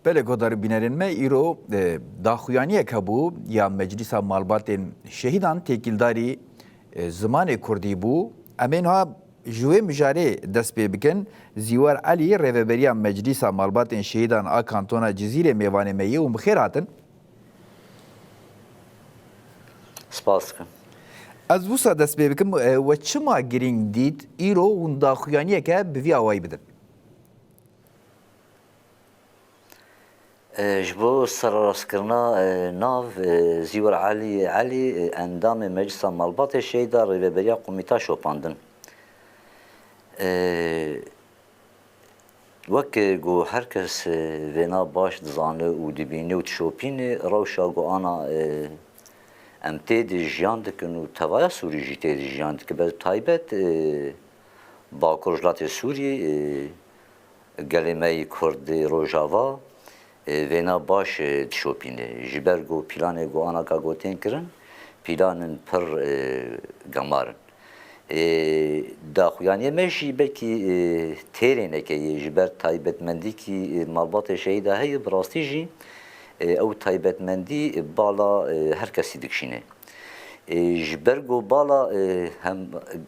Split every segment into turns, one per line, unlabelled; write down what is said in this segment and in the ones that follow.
بله گودار بینرین ما ایرو داخویانیه کبو یا مجلس مالباتن شهیدان تکیلداری زمان کردی بو امین ها جوه مجاره دست پی بکن زیوار علی ریوبریا مجلس مالباتن شهیدان آکانتونا جزیره میوانه میه و مخیراتن
سپاس کن
از وسا دست پی بکن و چما گرینگ دید ایرو و داخویانیه که بوی آوائی بدن
جبو سرراسکرنا ناو زیور علی اندام مجلس مالبات شهیدا ریوبریا قومیتا شوپاندن وک گو هر کس وینا باش دزانه و دبینه و تشوپینه روشا گو آنا ام تید جیان دکن و توایا سوری جی تید جیان دکن بس تایبت با کرجلات سوری گلیمه کرد روژاوا وینا باش تشوپینه جبرگو پیلانه گو آنا کا گوتین کرن پیلانن پر گمارن داخویانی مشی بلکی تیرینه که جبر تایبتمندی کی مالبات شهیده هی براستی جی او تایبتمندی بالا هر کسی دکشینه جبرگو بالا هم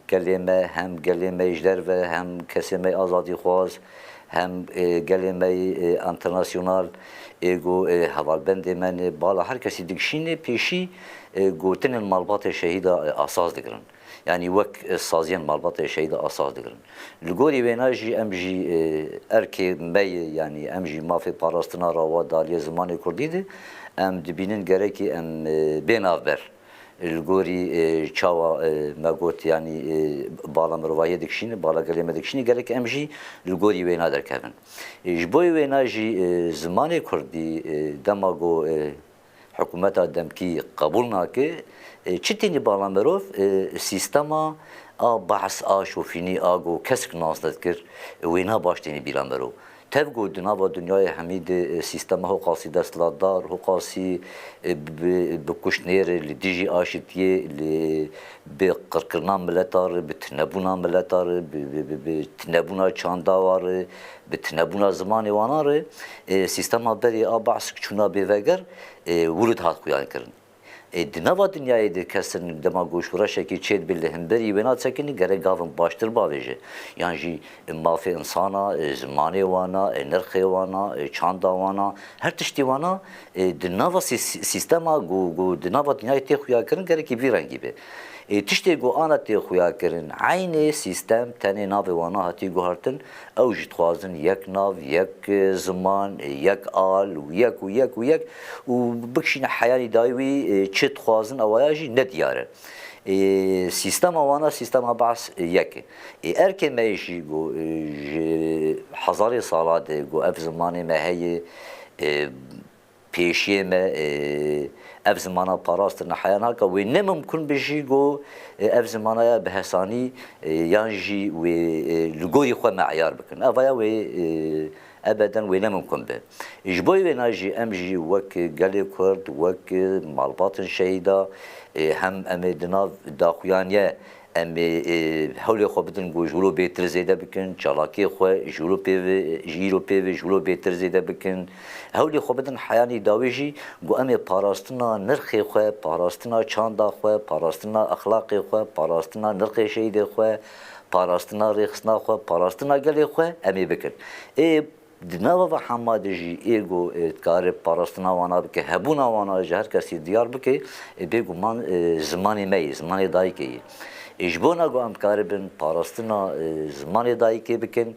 گلیمه اجدر و هم کسیمه آزادی خواز هم گلیمه انترناسیونال گو حوالبند من بالا هر کسی دکشینه پیشی گوتن مالبات شهیده اساس دکرن yani وک سازین مالبات شهید اساس دکرن لگوری ویناجی امجی ارکی می yani امجی مافی پاراستنا راوا دالی زمان کردی ده ام دبینن گرکی ام بینافبر لگوری چاوا مگوت yani بالا مروایه دکشین بالا گلیم دکشین گرک امجی لگوری وینا درکبن جبوی ویناجی زمان کردی دماغو حکومت دمکی قبول ناکه چتینی بالامروف سیستما بحث شوفینی آگو کسک ناس ندکر وینا باشتینی بالامرو تبگو دنیا دنیای حمید سیستما هو قاسی دستلادار هو قاسی بکشنیر لدیجی آشتیه بقرقرنا ملتار بتنبونا ملتار بتنبونا چانداوار بتنبونا زمان وانار سیستما بری بحث چونا بیوگر ورود هات خویان کرن دنوا dünyayı da kesin demagoş uğraşaki çet bile hemberi ve natsakini gere gavın baştır bağlıcı. Yani mafi insana, zamanı vana, enerji vana, çanda vana, her tişti vana dnava sistema go dnava dünyayı te xuya kırın gere ki viran gibi. تشتی گو آن تی خویا کردن عین سیستم تنی ناو وانا هاتی گوهرتن اوجد خوازن یک ناو یک زمان یک آل و یک و بکشین حیانی دایوی چت خوازن اوایجی ندیاره سیستم وانا سیستم بعث یک ارکه میشی گو هزار سالات گو اف زمانی مهی پیشیه me ev zamana parastır nahayana ka ve ne mümkün bir şey go ev zamana behsani yanji ve lugori xwe ma'yar bikin avaya ve ebeden ve ne mümkün be jboy ve naji emji vek gale kurd vek malbatın şehida hem emedina daxuyaniye ام حولی خو بدن گو جلو بهتر زیده بکن چالاکی خو جلو پیو جلو بهتر زیده بکن حولی خو بدن حیانی داویجی گو ام پاراستنا نرخی خو پاراستنا چاندا خو پاراستنا اخلاقی خو پاراستنا نرخی شهید خو پاراستنا ریخسنا خو پاراستنا گلی خو امی بکن دنوا و حمادجی ایگو کار پاراستنا وانا بکه هبونا وانا جهر کسی دیار بکه بگو من زمانی می زمانی دایی که اجبونا گو ام کاربن پاراستنا زمان دایی که بکن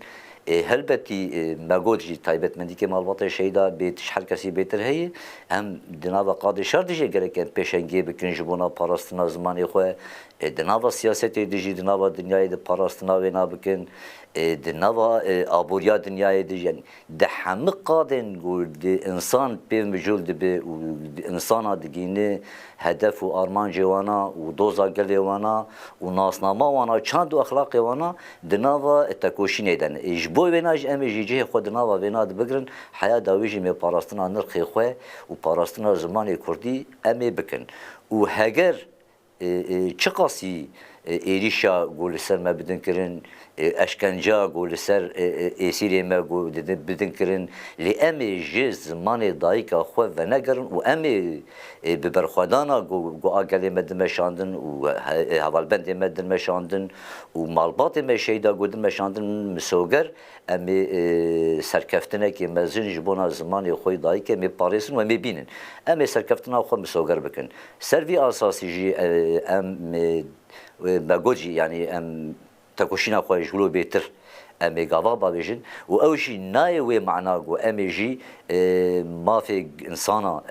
هلبتی مگود جی تایبت مندی که مالبات شهیدا بیتش هر کسی بهتر هی هم دنوا قاضی شرط دیگه گرکن پیشنگی بکن جبونا پاراستنا زمانی خو دنوا سیاست دیجی دنوا دنیای د پاراستنا وینا بکن دنوا آبوریا دنیای دی یعنی ده همه قادن گول انسان به مجول به انسان دیگینه هدف و آرمان جوانا و دوزا گلیوانا و ناسنامه وانا چند و اخلاق وانا دنوا تکوشی نیدن اجبوی وناج امیجی خود دنوا وناد بگرن حیا داویجی می پاراستنا نرخی خو و پاراستنا زمان کردی امی بکن و هگر چقاسی êrişa got li ser me bidin kirin, eşkenca got li ser êsîrê me got bidin kirin, lê em ê ji zimanê dayîka xwe venegerin û em ê bi berxwedana got a gelê me dimeşandin û hevalbendê me dimeşandin û malbatê me şeyda got dimeşandin misoger, em ê serkeftinekê mezin ji bona zimanê xwe dayîkê em ê parêzin û em ê bînin. Em ê serkeftina xwe misoger bikin. Ser vî asasî jî em me got jî yani em tekoşîna xwe ji wilo bêtir em ê gava bavêjin û ew jî nayê wê mena got em ê jî mafê insana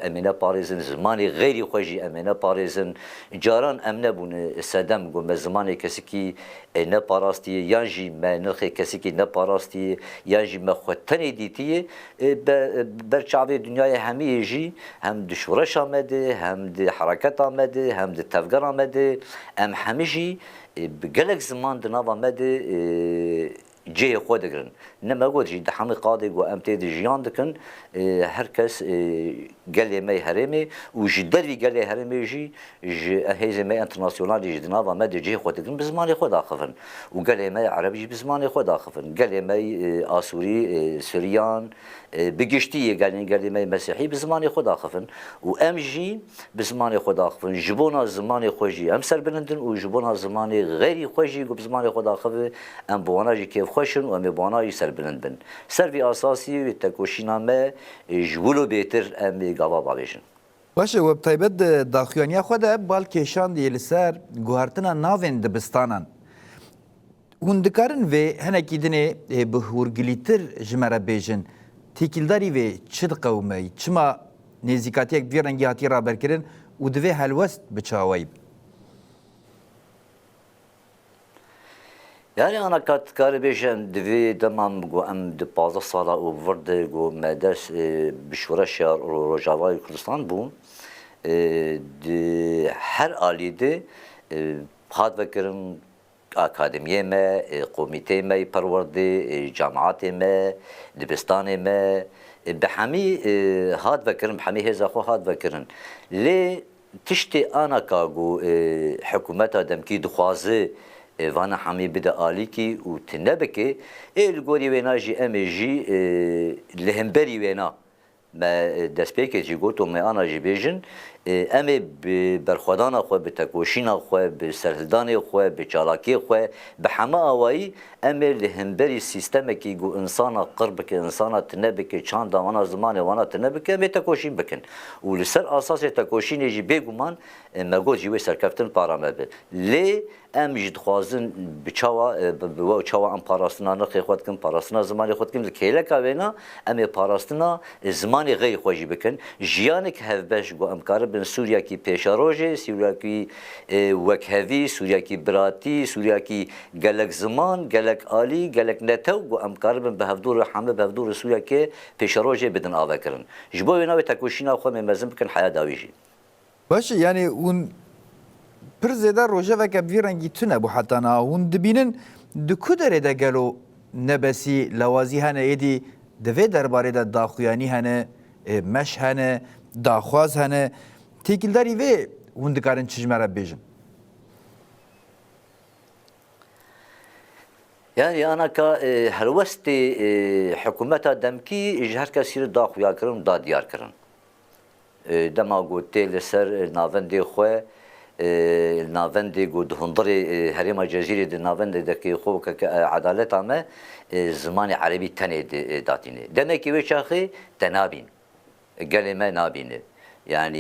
em ê neparêzin, zimanê xêrî xwe jî em ê neparêzin. Caran em nebûne sedem got me zimanê kesikî neparastiye yan jî me nirxê kesikî neparastiye yan jî me xwe tenê dîtiye berçavê dunyayê hemiyê jî hem di şoreşa me de hem di hereketa me de hem di tevgera me de em hemî jî bi gelek ziman di nava me de cihê xwe digirin. Ne me got jî di hemî qadê got em tê de jiyan dikin her kes gelê me herêmê û ji dervî gelê herêmê jî ji hêzê me internasyonalî jî di nava me de cihê xwe digirin bi zimanê xwe daxivin û gelê me erebî jî bi zimanê xwe daxivin. Gelê me Asûrî, Siryan bi giştî gelê me Mesîhî bi zimanê xwe daxivin û em jî bi zimanê xwe daxivin. Ji bona zimanê xwe jî em serbilindin û ji bona zimanê xêrî xwe jî bi zimanê xwe daxivin em bi wana jî kêfxweşin û em ê bi wana jî serbilind bin. Ser vî asasî tekoşîna me ji wilo bêtir em ê gava bavêjin.
Başı web taybet de daxuyaniya xwe de bal kêşandiye li ser guhartina navên dibistanan. Hûn dikarin vê henekî dinê bi hûrgilîtir ji me re bêjin. Têkildarî vê çi diqewime? Çima nêzîkatiyek vê rengî hatiye raberkirin û divê helwest biçawayî?
Yani ana karı bêjin divê demam got em di 15 sala û vir de got me dest bi şoreşa Rojavayê Kurdistan bûn di her alî de hat vekirin akademiyê me, komîteyê me perwerdê, cemaatê me, dibistanê me bi hemî hat vekirin, bi hemî hêza xwe hat vekirin. Lê tiştê anaka got hikûmeta demkî dixwaze vana hemî bide alîkî û tu nebike li gorî wêna jî em ê jî li hemberî wêna me destpêkê jî got me ana jî bêjin em ê bi berxwedana xwe, bi tekoşîna xwe, bi serhildanê xwe, bi çalakiyê xwe, bi heme awayî em ê li hemberî sîstemekî got insana qir bike, insana tune bike, çanda wana zimanê wana tune bike em ê tekoşîn bikin. û li ser asasê tekoşînê jî bêguman me got jî wê serkeftin para me bi. Lê em jî dixwazin bi çawa çawa em parastina nirxê xwe dikin, parastina zimanê xwe dikin li kêleka wêna em ê parastina zimanê xêrî xwe jî bikin. Jiyanek hevbeş got em karibin Sûriyekî pêşerojê, Sûriyekî wekhevî, Sûriyekî biratî, Sûriyekî gelek ziman, gelek alî, gelek netew got em karibin bi hevdûrê hemî bi hevdûrê Sûriyekê pêşerojê bidin avekirin. Ji bo wêna wê tekoşîna xwe me mezin bikin heya dawî jî.
Başı yani hûn pir zêde rojeveke vî rengî tune bû hetana hûn dibînin di ku derê de gelo nebesî lewazî hene êdî divê derbarê de daxuyanî hene, meş hene, daxwaz hene. Têkildarî vê hûn dikarin çi ji me re bêjin?
Yani anaka helwestê hikûmeta demkî ji her kesî re daxuya kirin, da diyar kirin. Dema got tê li ser navendê xwe navendê got di hundirê herêma Cezîrê di navendê dekê xwe edaleta me zimanê erebî tenê datîne. Demekî wê çaxê te nabîn. Gelê me nabîne. Yani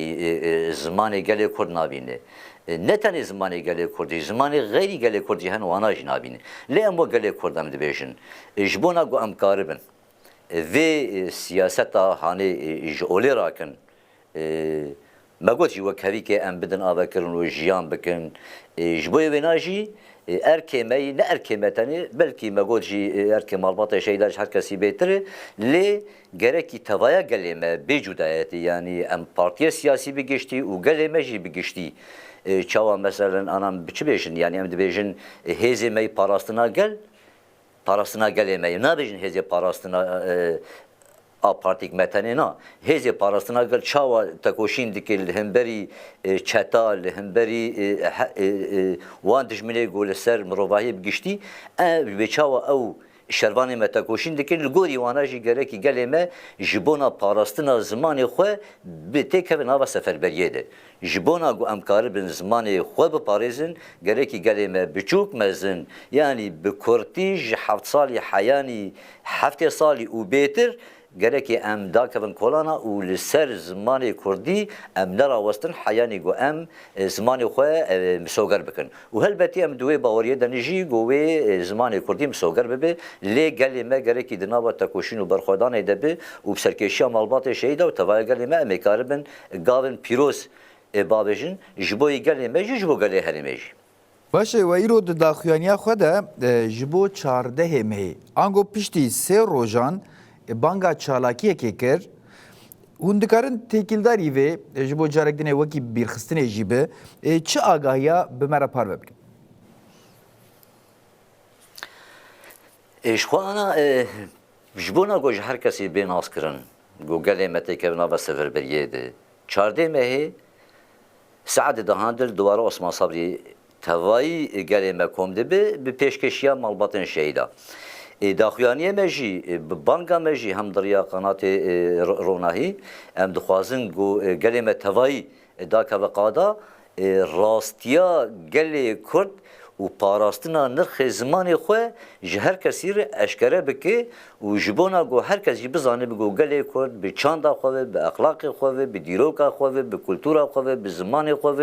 zimanê gelê Kurd nabîne. Ne tenê zimanê gelê Kurdî, zimanê xêrî gelê Kurdî hene wana jî nabîne. Lê em bo gelê Kurd em dibêjin. Ji bona got em karibin. Vê siyaseta hanê ji olê rakin. Me got jî wekhevîkê em bidin avekirin û jiyan bikin. Ji bo wêna jî erkê me ne erkê me tenê belkî me got jî erkê malbatê şeyda ji her kesî bêtir e lê gerekî tevaya gelê me bê cudayetî yani em partiye siyasî bigiştî û gelê me jî bigiştî. Çawa meselen anam biçi bêjin yani em dibêjin hêzê me parastina gel parastina gelê me nabêjin hêzê parastina آپارتیک متنه نه هزی پاراستنا گل چاوا تکوشین دکل همبری چتال همبری وان دجمنه گول سر مروباهی بگشتی به چاوا او شروانی متکوشین دکل گوری واناجی گره کی گله ما جبونا پاراستنا زمان خو به تک نوا سفر بریه ده جبونا گو امکار بن زمان خو به پاریزن گره کی گله ما بچوک مزن یعنی به کورتیج 7 سالی حیانی 7 سالی و بهتر گرکی ام داکن کولانا و لسر زمان کردی ام نرا وستن حیانی گو ام زمان خو مسوگر بکن و هلبتی ام دوی باوریه دنجی گوی زمان کردی مسوگر ببه لی گلی ما گرکی دنابا تکوشین و برخوردان دبه و بسرکشی مالبات شهیده و توای گلی ما میکاربن گاون پیروز بابجن جبوی گلی ما جبو گلی هرمیجی
باشه و ایرو د داخویانیا خو ده جبو 14 مه انگو پشتی 3 روزان بانگا چالاکیه که کر هندکارن تکیلداری و جبو جارک دنه وکی بیرخستنه جیبه چه آگاهیا بمرا پار ببکن؟
اشخوانا جبونا گوش هر کسی بین آس کرن گو گلی متی که بنا سفر بریه ده 14 مه سعد دهاندل دواره عثمان صبری توایی گلی مکوم ده به پیشکشیا مالباتن شهیده داخویانیه مجی بانگا مجی هم دریا قنات روناهی هم دخوازن گو گلی متوایی داکا وقادا راستیا گلی کرد و پاراستنا نرخ زمان خو هر کسی را اشکره بکه و جبونا گو هر کسی بزانه بگو گلی کرد به چاندا خو به اخلاق خو به دیروکا خو به کلتورا خو به زمان خو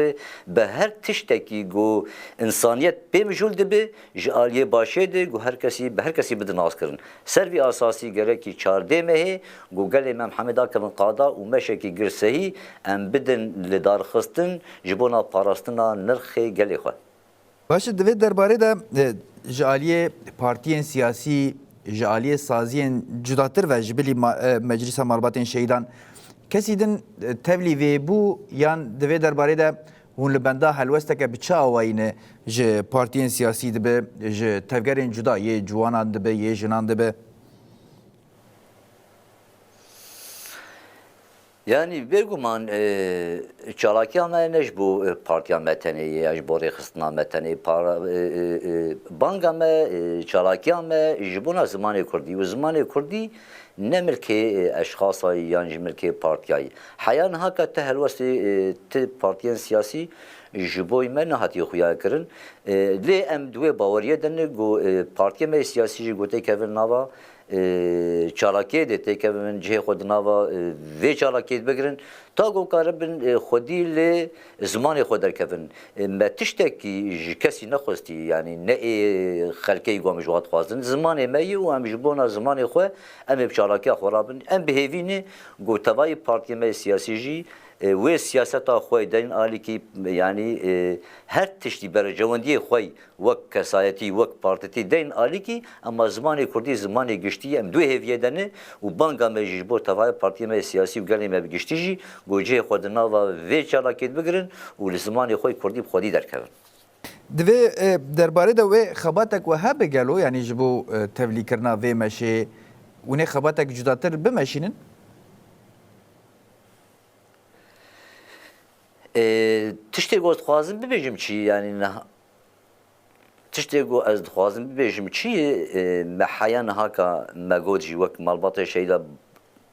به هر تشتکی گو انسانیت به مجول دبه جالیه باشه ده گو هر کسی به هر کسی بده ناز کرن سروی اساسی گره کی 14 مه گو گلی محمد اکرم قادا و مشکی گرسهی ام بدن لدار خستن جبونا پاراستنا نرخ گلی خو
باشه دوی درباره ده جالیه پارتیین سیاسی جالیه سازیین جداتر و جبلی مجلس مالباتین شهیدان کسی دن تبلی وی بو یان دوی درباره ده هون لبنده هلوسته که بچه آوائینه جه پارتیین سیاسی دبه جه تفگرین جدا یه جوانان دبه یه جنان دبه
Yani berguman çalakiya me neş bu partiya meteni ya bori xistna meteni para banga me çalakiya me jibuna zamanı kurdi ve zamanı kurdi ne milki eşkhasa yani milki partiyayı hayan haka tehelvesi te partiyan siyasi jiboy me nahati xuya kirin le em duve bawariye denne go partiya me siyasi gote kevin nava چالاکی دیته که من جه خود نوا و چالاکی بگیرن تا گو کاربن خودی ل زمان خود در کفن متشته کی کسی نخواستی یعنی نه خلقی گم جوات خوازن زمان می و هم جبونا زمان خو ام چالاکی خرابن ام بهوینه گو توای پارتی می سیاسی جی و سیاست خوی دین عالی کی یعنی هر تشتی بر جواندی خوی وک کسایتی وک پارتی دین عالی کی اما زمان کردی زمان گشتی ام دو هویه دنه و بانگا مجبور بو توای پارتی می سیاسی و گلی می گشتی جی گوجه خود نوا و چالاکیت بگیرن و زمان خوی کردی خودی درکن
دوی درباره دوی خباتک و ها بگلو یعنی جبو تبلی کرنا و مشه ونه خباتک جداتر بمشینن
تشتی گوز خوازم ببیجم چی یعنی نه تشتی گو از خوازم ببیجم چی محیان هاکا مگودجی وک مالبات شیدا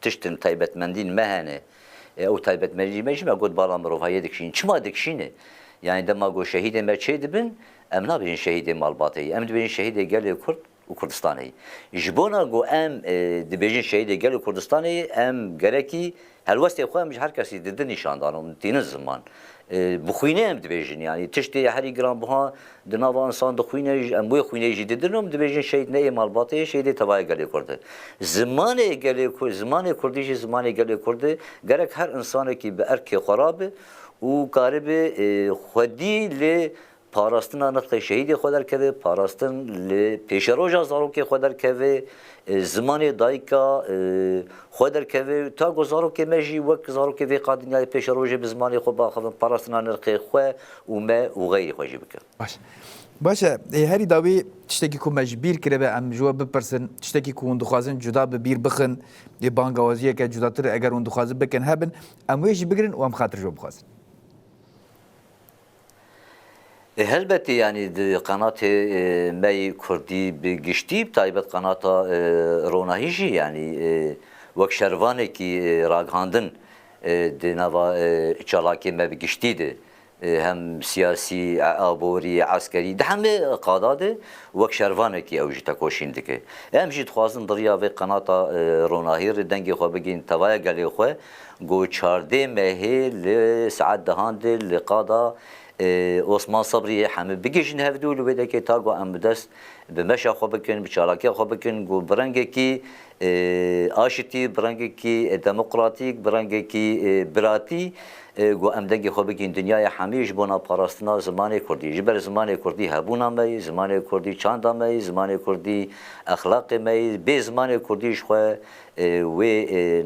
تشتن تایبت مندین مهنه او تایبت مندین مجم مگود بالا مروفایی دکشین چما دکشینه yani dema go şehide merçe dibin em nabin şehide malbatayı em dibin şehide gel Kürt و کردستانی جبونا گو ام دبیجن شهید گل کردستانی ام گرکی هلوستی خو هم هر کسی دیده نشاندانم دین زمان بخوینه ام دبیجن یعنی تشتی هری گرام بها دناو انسان دخوینه ام بو خوینه جدیدنم دبیجن شهید نه مالباتی شهید توای گل کرده زمان کردی زمان گل کرده گرک هر انسانی که به ارک خراب و قارب خودی ل پاراستن نرخ شهید خود در که پاراستن پیش روزا زاروک خود در که زمان دایکا خود در که تا گزارو که مجی وقت زارو که قادنیای پیش روزه به زمان خود با خود پاراستن نرخ خو و ما و غیری خوشی بکن.
باش باشه هری داوی تشتکی کو مجبیر کرده به ام جواب بپرسن تشتکی کو اندخوازن جدا به بیر بخن بانگوازیه که جدا تر اگر اندخوازن بکن هبن ام ویش بگرن و ام خاطر جو بخوازن
البته يعني قناة ماي كردي بقشتي بتايبت قناة روناهيجي يعني وك شرواني كي راغاندن دي نوا چالاكي ما بقشتي دي هم سياسي عبوري عسكري ده همه قاداده وك شرواني كي اوجي تاكوشين دكي هم جيت خوازن دريا في قناة روناهير دنگي خو بگين توايا گلي خو گو 14 ماهي لساعت دهاند لقادا عثمان صبري همه بگیشن هفدول و بده که تا گو ام دست به مشا خو بکن به چالاکی خو بکن گو برنگه کی آشتی برنگه کی دموکراتیک برنگه کی براتی گو ام دنگی خو بگین دنیای همیش بنا پاراستنا زمان کردی جبر زمان کردی هبونا می زمان کردی چاندا می زمان کردی اخلاق می به زمان کردیش خو و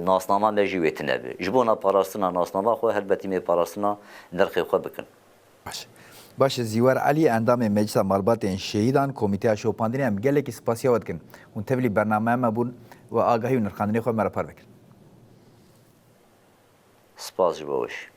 ناسنامه مجویتنه جبونا پاراستنا ناسنامه خو هلبتی می پاراستنا نرخ خو بکن
باشه زیوار علی اندام مجلس مالبات شهیدان کمیته شوپاندنی هم گله کی سپاسیا ود کن اون تبلی برنامه ما بون و آگاهی و نرخاندنی خو مرا پر بکن
سپاس جبوش